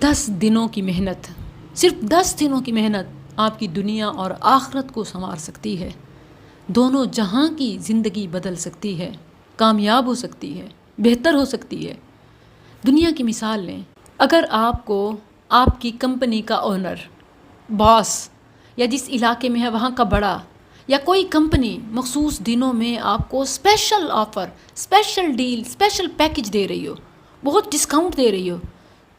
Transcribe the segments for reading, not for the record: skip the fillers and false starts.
10 دنوں کی محنت، صرف 10 دنوں کی محنت آپ کی دنیا اور آخرت کو سنوار سکتی ہے، دونوں جہاں کی زندگی بدل سکتی ہے، کامیاب ہو سکتی ہے، بہتر ہو سکتی ہے۔ دنیا کی مثال لیں، اگر آپ کو آپ کی کمپنی کا اونر، باس، یا جس علاقے میں ہے وہاں کا بڑا، یا کوئی کمپنی مخصوص دنوں میں آپ کو special offer, special deal, special package دے رہی ہو، بہت ڈسکاؤنٹ دے رہی ہو،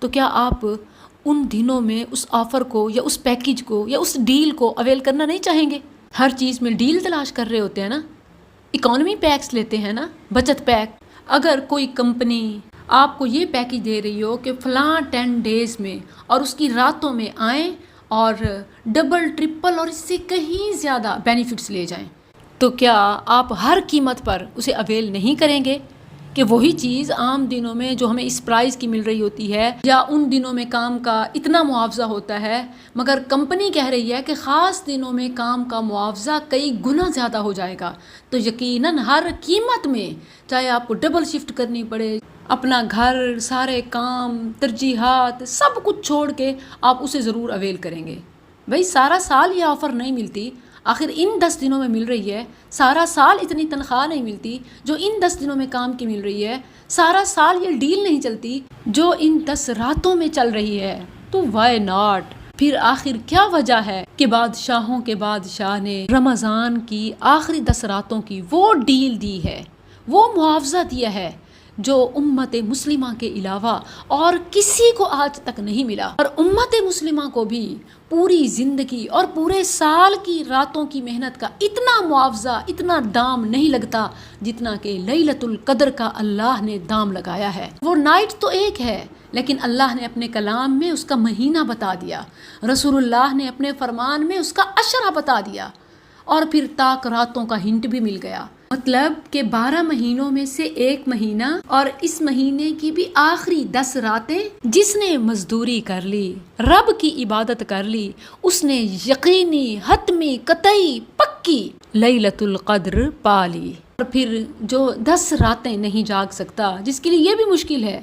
تو کیا آپ ان دنوں میں اس آفر کو یا اس پیکج کو یا اس ڈیل کو اویل کرنا نہیں چاہیں گے؟ ہر چیز میں ڈیل تلاش کر رہے ہوتے ہیں نا، اکانومی پیکس لیتے ہیں نا، بچت پیک۔ اگر کوئی کمپنی آپ کو یہ پیکج دے رہی ہو کہ فلاں 10 ڈیز میں اور اس کی راتوں میں آئیں اور ڈبل ٹرپل اور اس سے کہیں زیادہ بینیفٹس لے جائیں، تو کیا آپ ہر قیمت پر اسے اویل نہیں کریں گے کہ وہی چیز عام دنوں میں جو ہمیں اس پرائز کی مل رہی ہوتی ہے یا ان دنوں میں کام کا اتنا معاوضہ ہوتا ہے، مگر کمپنی کہہ رہی ہے کہ خاص دنوں میں کام کا معاوضہ کئی گنا زیادہ ہو جائے گا، تو یقیناً ہر قیمت میں چاہے آپ کو ڈبل شفٹ کرنی پڑے، اپنا گھر، سارے کام، ترجیحات، سب کچھ چھوڑ کے آپ اسے ضرور اویل کریں گے۔ بھئی سارا سال یہ آفر نہیں ملتی، آخر ان 10 دنوں میں مل رہی ہے، سارا سال اتنی تنخواہ نہیں ملتی جو ان 10 دنوں میں کام کی مل رہی ہے، سارا سال یہ ڈیل نہیں چلتی جو ان 10 راتوں میں چل رہی ہے، تو وائی ناٹ؟ پھر آخر کیا وجہ ہے کہ بادشاہوں کے بادشاہ نے رمضان کی آخری 10 راتوں کی وہ ڈیل دی ہے، وہ معاوضہ دیا ہے جو امت مسلمہ کے علاوہ اور کسی کو آج تک نہیں ملا، اور امت مسلمہ کو بھی پوری زندگی اور پورے سال کی راتوں کی محنت کا اتنا معاوضہ، اتنا دام نہیں لگتا جتنا کہ لیلۃ القدر کا اللہ نے دام لگایا ہے۔ وہ نائٹ تو ایک ہے، لیکن اللہ نے اپنے کلام میں اس کا مہینہ بتا دیا، رسول اللہ نے اپنے فرمان میں اس کا عشرہ بتا دیا، اور پھر تاک راتوں کا ہنٹ بھی مل گیا، مطلب کہ 12 مہینوں میں سے ایک مہینہ، اور اس مہینے کی بھی آخری 10 راتیں جس نے مزدوری کر لی، رب کی عبادت کر لی، اس نے یقینی، حتمی، قطعی، پکی لیلۃ القدر پا لی۔ اور پھر جو 10 راتیں نہیں جاگ سکتا، جس کے لیے یہ بھی مشکل ہے،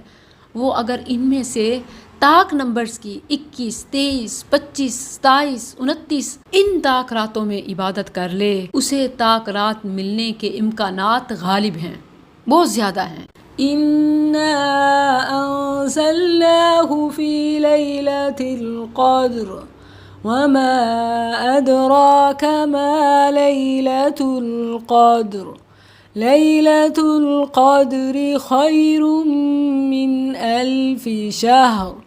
وہ اگر ان میں سے طاق نمبرز کی 21، 23، 25، 27، 29 ان طاق راتوں میں عبادت کر لے، اسے طاق رات ملنے کے امکانات غالب ہیں، بہت زیادہ ہیں۔ اِنَّا أَنزَلْنَاهُ فِي لَيْلَةِ الْقَدْرِ وَمَا أَدْرَاكَ مَا لَيْلَةُ الْقَدْرِ لَيْلَةُ الْقَدْرِ خَيْرٌ مِّنْ أَلْفِ شَهْرٍ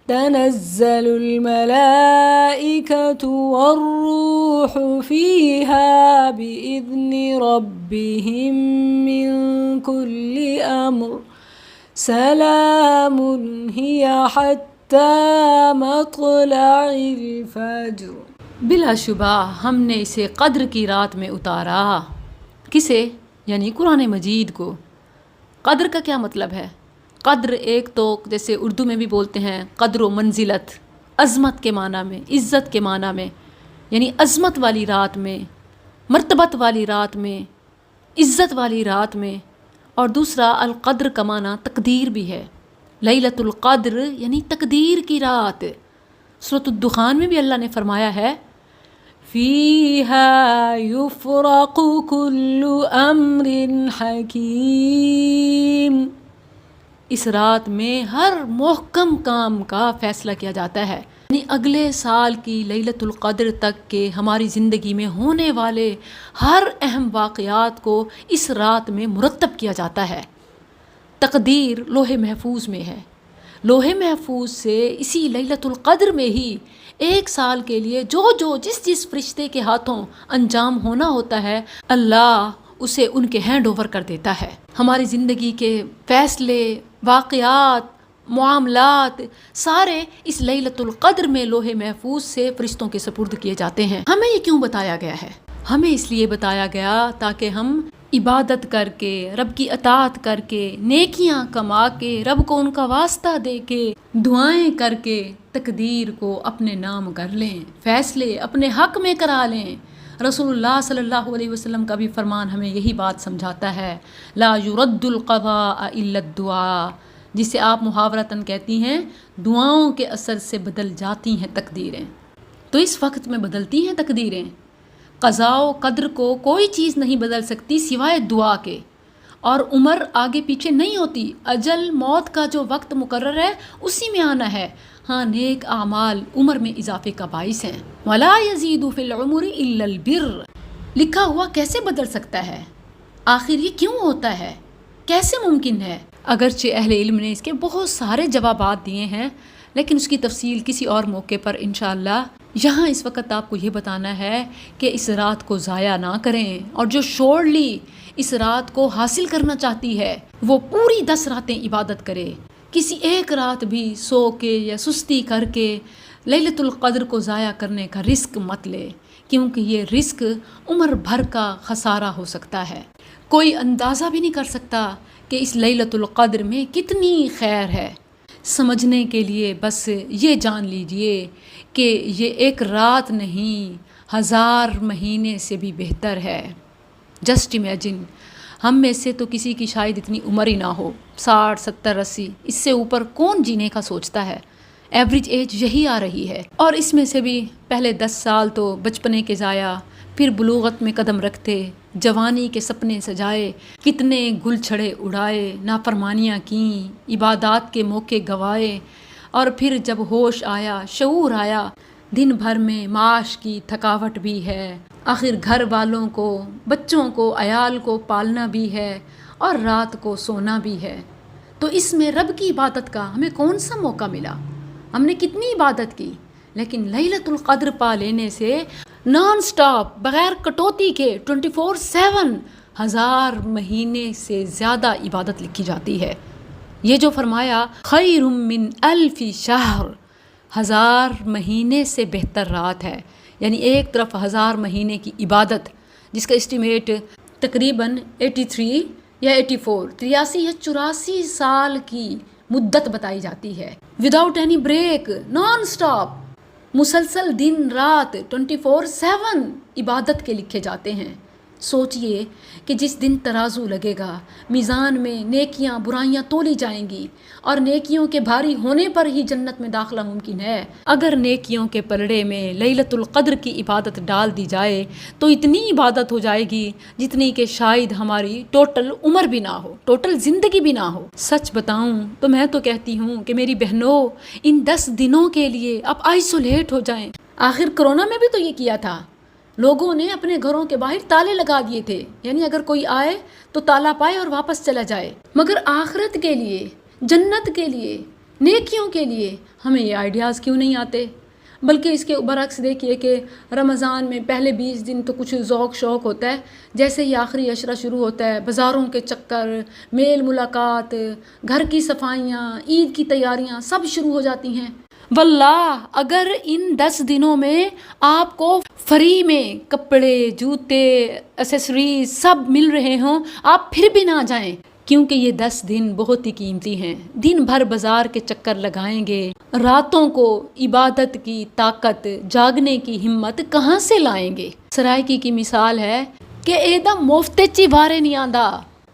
تنزل الملائكة والروح فيها بإذن ربهم من كل أمر سلام هي حتى مطلع الفجر۔ بلا شبہ ہم نے اسے قدر کی رات میں اتارا۔ کسے؟ یعنی قرآن مجید کو۔ قدر کا کیا مطلب ہے؟ قدر ایک تو جیسے اردو میں بھی بولتے ہیں قدر و منزلت، عظمت کے معنی میں، عزت کے معنی میں، یعنی عظمت والی رات میں، مرتبت والی رات میں، عزت والی رات میں۔ اور دوسرا القدر کا معنی تقدیر بھی ہے، لیلۃ القدر یعنی تقدیر کی رات۔ سورۃ الدخان میں بھی اللہ نے فرمایا ہے فِيهَا يُفْرَقُ كُلُّ أَمْرٍ حَكِيمٍ، اس رات میں ہر محکم کام کا فیصلہ کیا جاتا ہے، یعنی اگلے سال کی لیلۃ القدر تک کے ہماری زندگی میں ہونے والے ہر اہم واقعات کو اس رات میں مرتب کیا جاتا ہے۔ تقدیر لوح محفوظ میں ہے، لوح محفوظ سے اسی لیلۃ القدر میں ہی ایک سال کے لیے جو جس فرشتے کے ہاتھوں انجام ہونا ہوتا ہے، اللہ اسے ان کے ہینڈ اوور کر دیتا ہے۔ ہماری زندگی کے فیصلے، واقعات، معاملات سارے اس لیلۃ القدر میں لوح محفوظ سے فرشتوں کے سپرد کیے جاتے ہیں۔ ہمیں یہ کیوں بتایا گیا ہے؟ ہمیں اس لیے بتایا گیا تاکہ ہم عبادت کر کے، رب کی اطاعت کر کے، نیکیاں کما کے، رب کو ان کا واسطہ دے کے، دعائیں کر کے تقدیر کو اپنے نام کر لیں، فیصلے اپنے حق میں کرا لیں۔ رسول اللہ صلی اللہ علیہ وسلم کا بھی فرمان ہمیں یہی بات سمجھاتا ہے، لا يرد القضاء الا الدعاء، جسے آپ محاورتاً کہتی ہیں دعاؤں کے اثر سے بدل جاتی ہیں تقدیریں۔ تو اس وقت میں بدلتی ہیں تقدیریں۔ قضاء و قدر کو کوئی چیز نہیں بدل سکتی سوائے دعا کے، اور عمر آگے پیچھے نہیں ہوتی، اجل موت کا جو وقت مقرر ہے اسی میں آنا ہے۔ ہاں نیک اعمال عمر میں اضافے کا باعث ہیں۔ وَلَا يَزِيدُ فِي الْعُمُرِ إِلَّا الْبِرُّ، لکھا ہوا کیسے بدل سکتا ہے؟ آخر یہ کیوں ہوتا ہے؟ کیسے ممکن ہے؟ اگرچہ اہل علم نے اس کے بہت سارے جوابات دیے ہیں، لیکن اس کی تفصیل کسی اور موقع پر انشاءاللہ۔ یہاں اس وقت آپ کو یہ بتانا ہے کہ اس رات کو ضائع نہ کریں، اور جو شورلی اس رات کو حاصل کرنا چاہتی ہے وہ پوری 10 راتیں عبادت کرے، کسی ایک رات بھی سو کے یا سستی کر کے لیلۃ القدر کو ضائع کرنے کا رسک مت لے، کیونکہ یہ رسک عمر بھر کا خسارہ ہو سکتا ہے۔ کوئی اندازہ بھی نہیں کر سکتا کہ اس لیلۃ القدر میں کتنی خیر ہے۔ سمجھنے کے لیے بس یہ جان لیجئے کہ یہ ایک رات نہیں، 1000 مہینے سے بھی بہتر ہے۔ جسٹ امیجن، ہم میں سے تو کسی کی شاید اتنی عمر ہی نہ ہو، 60 70 80، اس سے اوپر کون جینے کا سوچتا ہے؟ ایوریج ایج یہی آ رہی ہے، اور اس میں سے بھی پہلے 10 سال تو بچپنے کے ضائع، پھر بلوغت میں قدم رکھتے، جوانی کے سپنے سجائے، کتنے گل چھڑے اڑائے، نافرمانیاں کیں، عبادات کے موقع گوائے، اور پھر جب ہوش آیا، شعور آیا، دن بھر میں معاش کی تھکاوٹ بھی ہے، آخر گھر والوں کو، بچوں کو، عیال کو پالنا بھی ہے، اور رات کو سونا بھی ہے۔ تو اس میں رب کی عبادت کا ہمیں کون سا موقع ملا؟ ہم نے کتنی عبادت کی، لیکن لیلۃ القدر پا لینے سے نان سٹاپ، بغیر کٹوتی کے 24/7 1000 مہینے سے زیادہ عبادت لکھی جاتی ہے۔ یہ جو فرمایا خیر من 1000 شہر، 1000 مہینے سے بہتر رات ہے، یعنی ایک طرف 1000 مہینے کی عبادت، جس کا اسٹیمیٹ تقریباً 83 یا 83 یا 84 سال کی مدت بتائی جاتی ہے، without any break, naan stop, مسلسل دن رات 24/7 عبادت کے لکھے جاتے ہیں۔ سوچئے کہ جس دن ترازو لگے گا، میزان میں نیکیاں برائیاں تولی جائیں گی، اور نیکیوں کے بھاری ہونے پر ہی جنت میں داخلہ ممکن ہے۔ اگر نیکیوں کے پلڑے میں لیلۃ القدر کی عبادت ڈال دی جائے تو اتنی عبادت ہو جائے گی جتنی کہ شاید ہماری ٹوٹل عمر بھی نہ ہو، ٹوٹل زندگی بھی نہ ہو۔ سچ بتاؤں تو میں تو کہتی ہوں کہ میری بہنوں، ان 10 دنوں کے لیے آپ آئسولیٹ ہو جائیں۔ آخر کرونا میں بھی تو یہ کیا تھا، لوگوں نے اپنے گھروں کے باہر تالے لگا دیے تھے، یعنی اگر کوئی آئے تو تالا پائے اور واپس چلا جائے۔ مگر آخرت کے لیے، جنت کے لیے، نیکیوں کے لیے ہمیں یہ آئیڈیاز کیوں نہیں آتے؟ بلکہ اس کے برعکس دیکھیے کہ رمضان میں پہلے 20 دن تو کچھ ذوق شوق ہوتا ہے، جیسے ہی آخری عشرہ شروع ہوتا ہے، بازاروں کے چکر، میل ملاقات، گھر کی صفائیاں، عید کی تیاریاں سب شروع ہو جاتی ہیں۔ واللہ اگر ان 10 دنوں میں آپ کو فری میں کپڑے، جوتے، ایسیسریز سب مل رہے ہوں، آپ پھر بھی نہ جائیں، کیونکہ یہ 10 دن بہت ہی قیمتی ہیں۔ دن بھر بازار کے چکر لگائیں گے، راتوں کو عبادت کی طاقت، جاگنے کی ہمت کہاں سے لائیں گے؟ سرائکی کی مثال ہے کہ ایدم مفتے چی بارے نہیں آندا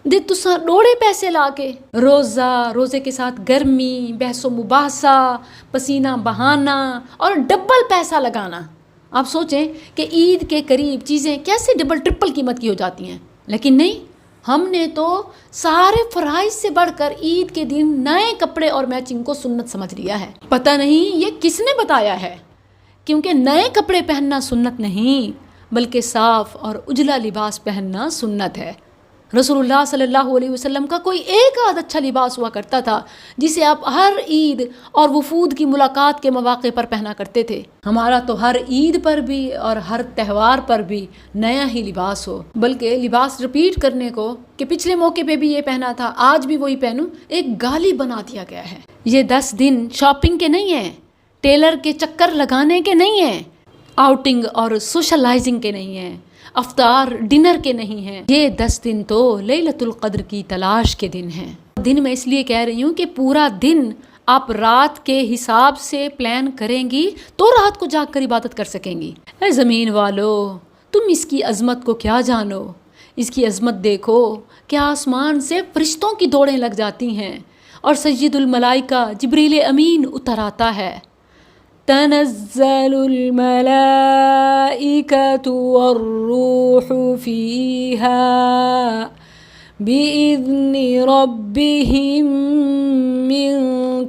دے تساں ڈوڑے پیسے لا کے، روزے کے ساتھ گرمی، بحث و مباحثہ، پسینہ بہانا اور ڈبل پیسہ لگانا۔ آپ سوچیں کہ عید کے قریب چیزیں کیسے ڈبل ٹرپل قیمت کی ہو جاتی ہیں، لیکن نہیں، ہم نے تو سارے فرائض سے بڑھ کر عید کے دن نئے کپڑے اور میچنگ کو سنت سمجھ لیا ہے۔ پتہ نہیں یہ کس نے بتایا ہے، کیونکہ نئے کپڑے پہننا سنت نہیں، بلکہ صاف اور اجلا لباس پہننا سنت ہے۔ رسول اللہ صلی اللہ علیہ وسلم کا کوئی ایک آدھ اچھا لباس ہوا کرتا تھا جسے آپ ہر عید اور وفود کی ملاقات کے مواقع پر پہنا کرتے تھے۔ ہمارا تو ہر عید پر بھی اور ہر تہوار پر بھی نیا ہی لباس ہو، بلکہ لباس رپیٹ کرنے کو کہ پچھلے موقع پہ بھی یہ پہنا تھا آج بھی وہی پہنوں، ایک گالی بنا دیا گیا ہے۔ یہ 10 دن شاپنگ کے نہیں ہیں، ٹیلر کے چکر لگانے کے نہیں ہیں، آؤٹنگ اور سوشلائزنگ کے نہیں ہیں، افطار ڈنر کے نہیں ہیں۔ یہ 10 دن تو لیلۃ القدر کی تلاش کے دن ہیں۔ دن میں اس لیے کہہ رہی ہوں کہ پورا دن آپ رات کے حساب سے پلان کریں گی تو رات کو جاگ کر عبادت کر سکیں گی۔ اے زمین والو، تم اس کی عظمت کو کیا جانو؟ اس کی عظمت دیکھو کہ آسمان سے فرشتوں کی دوڑیں لگ جاتی ہیں اور سید الملائکہ جبریل امین اتر آتا ہے. تنزل الملائکۃ والروح فیہا بِإِذْنِ رَبِّهِمْ مِنْ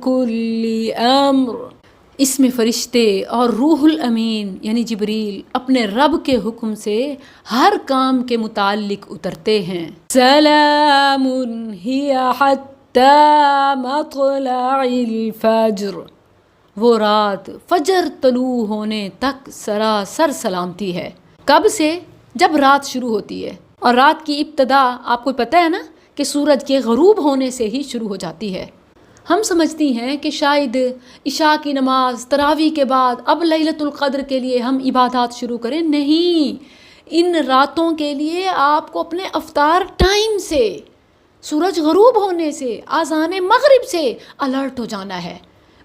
كُلِّ أَمْرٍ. اس میں فرشتے اور روح الامین یعنی جبریل اپنے رب کے حکم سے ہر کام کے متعلق اترتے ہیں. سلام ہی حتی مطلع الفجر. وہ رات فجر طلوع ہونے تک سراسر سلامتی ہے. کب سے؟ جب رات شروع ہوتی ہے. اور رات کی ابتدا آپ کو پتہ ہے نا کہ سورج کے غروب ہونے سے ہی شروع ہو جاتی ہے. ہم سمجھتی ہیں کہ شاید عشاء کی نماز تراویح کے بعد اب لیلۃ القدر کے لیے ہم عبادات شروع کریں. نہیں، ان راتوں کے لیے آپ کو اپنے افطار ٹائم سے، سورج غروب ہونے سے، اذان مغرب سے الرٹ ہو جانا ہے.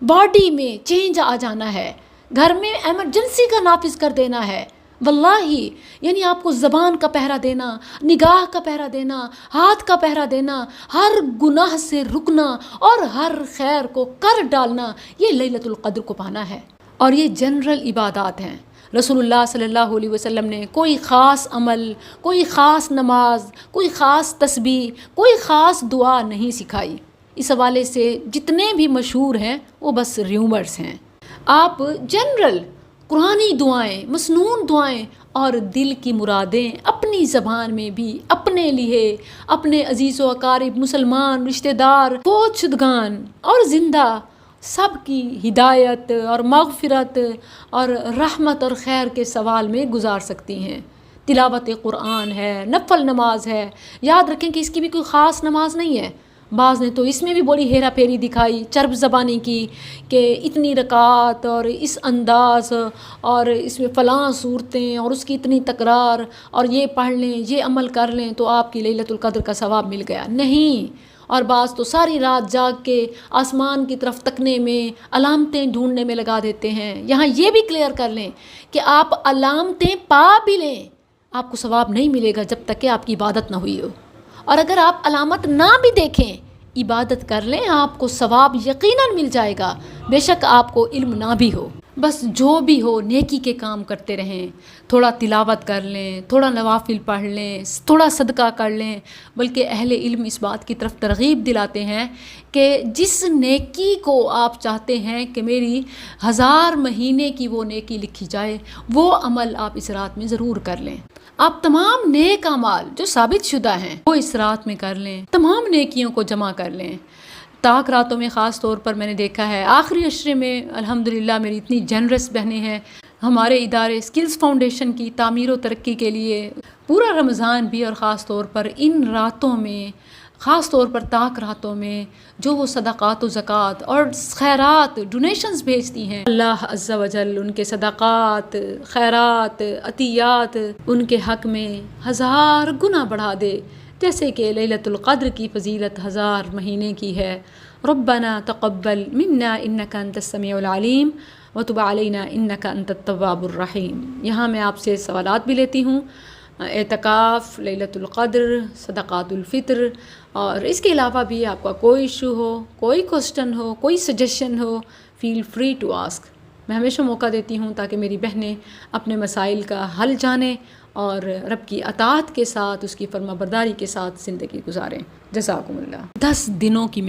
باڈی میں چینج آ جانا ہے. گھر میں ایمرجنسی کا نافذ کر دینا ہے. واللہ یعنی آپ کو زبان کا پہرا دینا، نگاہ کا پہرا دینا، ہاتھ کا پہرا دینا، ہر گناہ سے رکنا اور ہر خیر کو کر ڈالنا، یہ لیلۃ القدر کو پانا ہے. اور یہ جنرل عبادات ہیں. رسول اللہ صلی اللہ علیہ وسلم نے کوئی خاص عمل، کوئی خاص نماز، کوئی خاص تسبیح، کوئی خاص دعا نہیں سکھائی. اس حوالے سے جتنے بھی مشہور ہیں وہ بس ریومرز ہیں. آپ جنرل قرآنی دعائیں، مسنون دعائیں اور دل کی مرادیں اپنی زبان میں بھی اپنے لیے، اپنے عزیز و اقارب، مسلمان رشتہ دار، فوت شدگان اور زندہ سب کی ہدایت اور مغفرت اور رحمت اور خیر کے سوال میں گزار سکتی ہیں. تلاوت قرآن ہے، نفل نماز ہے. یاد رکھیں کہ اس کی بھی کوئی خاص نماز نہیں ہے. بعض نے تو اس میں بھی بڑی ہیرا پھیری دکھائی، چرب زبانی کی کہ اتنی رکعات اور اس انداز اور اس میں فلاں صورتیں اور اس کی اتنی تکرار اور یہ پڑھ لیں، یہ عمل کر لیں تو آپ کی لیلۃ القدر کا ثواب مل گیا. نہیں. اور بعض تو ساری رات جاگ کے آسمان کی طرف تکنے میں، علامتیں ڈھونڈنے میں لگا دیتے ہیں. یہاں یہ بھی کلیئر کر لیں کہ آپ علامتیں پا بھی لیں، آپ کو ثواب نہیں ملے گا جب تک کہ آپ کی عبادت نہ ہوئی ہو. اور اگر آپ علامت نہ بھی دیکھیں، عبادت کر لیں، آپ کو ثواب یقیناً مل جائے گا، بے شک آپ کو علم نہ بھی ہو. بس جو بھی ہو نیکی کے کام کرتے رہیں. تھوڑا تلاوت کر لیں، تھوڑا نوافل پڑھ لیں، تھوڑا صدقہ کر لیں. بلکہ اہل علم اس بات کی طرف ترغیب دلاتے ہیں کہ جس نیکی کو آپ چاہتے ہیں کہ میری 1000 مہینے کی وہ نیکی لکھی جائے، وہ عمل آپ اس رات میں ضرور کر لیں. آپ تمام نیک اعمال جو ثابت شدہ ہیں وہ اس رات میں کر لیں. تمام نیکیوں کو جمع کر لیں. طاق راتوں میں خاص طور پر میں نے دیکھا ہے، آخری عشرے میں الحمدللہ میری اتنی جنرس بہنیں ہیں. ہمارے ادارے اسکلز فاؤنڈیشن کی تعمیر و ترقی کے لیے پورا رمضان بھی اور خاص طور پر ان راتوں میں، خاص طور پر طاق راتوں میں جو وہ صدقات و زکوٰۃ اور خیرات ڈونیشنز بھیجتی ہیں، اللہ عز و جل ان کے صدقات، خیرات، عطیات ان کے حق میں 1000 گنا بڑھا دے، جیسے کہ لیلۃ القدر کی فضیلت 1000 مہینے کی ہے. ربنا تقبل منا انک انت السمیع العلیم وتب علینا انک انت التواب الرحیم. یہاں میں آپ سے سوالات بھی لیتی ہوں. اعتکاف، لیلۃ القدر، صدقات الفطر اور اس کے علاوہ بھی آپ کا کوئی ایشو ہو، کوئی کوسچن ہو، کوئی سجیشن ہو، فیل فری ٹو آسک. میں ہمیشہ موقع دیتی ہوں تاکہ میری بہنیں اپنے مسائل کا حل جانیں اور رب کی اطاعت کے ساتھ، اس کی فرما برداری کے ساتھ زندگی گزاریں. جزاکم اللہ. 10 دنوں کی